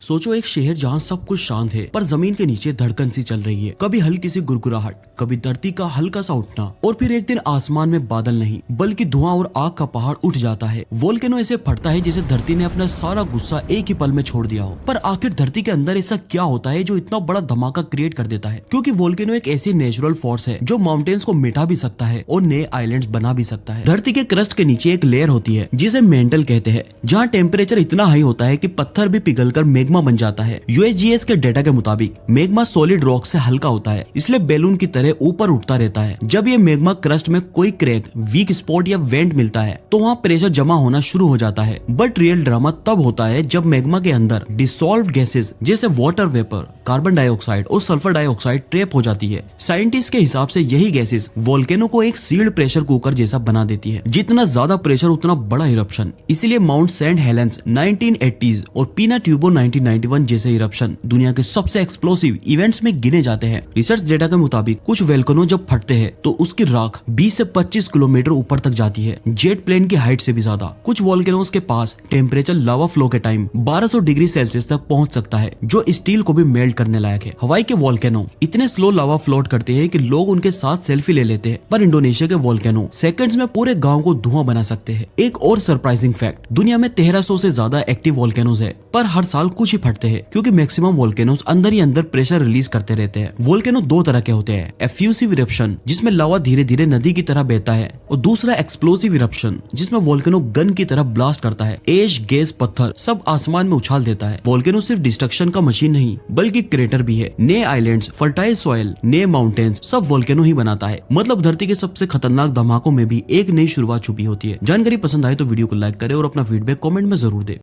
सोचो एक शहर जहाँ सब कुछ शांत है पर जमीन के नीचे धड़कन सी चल रही है। कभी हल्की सी गुरगुराहट, कभी धरती का हल्का सा उठना, और फिर एक दिन आसमान में बादल नहीं बल्कि धुआं और आग का पहाड़ उठ जाता है। वोल्केनो ऐसे फटता है जैसे धरती ने अपना सारा गुस्सा एक ही पल में छोड़ दिया हो। पर आखिर धरती के अंदर ऐसा क्या होता है जो इतना बड़ा धमाका क्रिएट कर देता है? क्योंकि वोल्केनो एक ऐसी नेचुरल फोर्स है जो माउंटेन्स को मिटा भी सकता है और नए आइलैंड्स बना भी सकता है। धरती के क्रस्ट के नीचे एक लेयर होती है जिसे मेंटल कहते हैं, जहाँ टेम्परेचर इतना हाई होता है कि पत्थर भी पिघलकर मैग्मा बन जाता है। यूएसजीएस के डेटा के मुताबिक मैग्मा सॉलिड रॉक से हल्का होता है, इसलिए बैलून की तरह ऊपर उठता रहता है। जब ये मैग्मा क्रस्ट में कोई क्रैक, वीक स्पॉट या वेंट मिलता है तो वहाँ प्रेशर जमा होना शुरू हो जाता है। बट रियल ड्रामा तब होता है जब मैग्मा के अंदर डिसॉल्व्ड गैसेस जैसे वाटर वेपर, कार्बन डाइऑक्साइड और सल्फर डाइऑक्साइड ट्रैप हो जाती है। साइंटिस्ट के हिसाब से यही गैसेस वोल्केनो को एक सील्ड प्रेशर कुकर जैसा बना देती है। जितना ज्यादा प्रेशर उतना बड़ा इरप्शन। इसीलिए माउंट सेंट हेलेंस 1980s और पिनाट्यूबो 1991 जैसे इरप्शन दुनिया के सबसे एक्सप्लोसिव इवेंट्स में गिने जाते हैं। रिसर्च डेटा के मुताबिक कुछ वोल्केनो जब फटते हैं तो उसकी राख 20 से 25 किलोमीटर ऊपर तक जाती है, जेट प्लेन की हाइट से भी ज्यादा। कुछ वोल्केनोज के पास टेम्परेचर लावा फ्लो के टाइम 1200 डिग्री सेल्सियस तक पहुंच सकता है, जो स्टील को भी मेल्ट करने लायक है। हवाई के वोल्केनो इतने स्लो लावा फ्लोट करते हैं कि लोग उनके साथ सेल्फी ले लेते हैं, पर इंडोनेशिया के वोल्केनो सेकंड्स में पूरे गांव को धुआं बना सकते हैं। एक और सरप्राइजिंग फैक्ट, दुनिया में 1300 से ज्यादा एक्टिव वोल्केनोज है, पर हर साल कुछ ही फटते हैं क्योंकि मैक्सिमम वोल्केनोज अंदर ही अंदर प्रेशर रिलीज करते रहते हैं। वोल्केनो दो तरह के होते हैं, एफ्यूसिव इरप्शन जिसमें लावा धीरे धीरे नदी की तरह बहता है, और दूसरा एक्सप्लोसिव इरप्शन जिसमें वोल्केनो गन की तरह ब्लास्ट करता है। एश, गैस, पत्थर सब आसमान में उछाल देता है। वोल्केनो सिर्फ डिस्ट्रक्शन का मशीन नहीं बल्कि क्रेटर भी है। नए आइलैंड्स, फर्टाइल सॉइल, नए माउंटेन्स सब वोल्केनो ही बनाता है। मतलब धरती के सबसे खतरनाक धमाकों में भी एक नई शुरुआत छुपी होती है। जानकारी पसंद आए तो वीडियो को लाइक करें और अपना फीडबैक कमेंट में जरूर दे।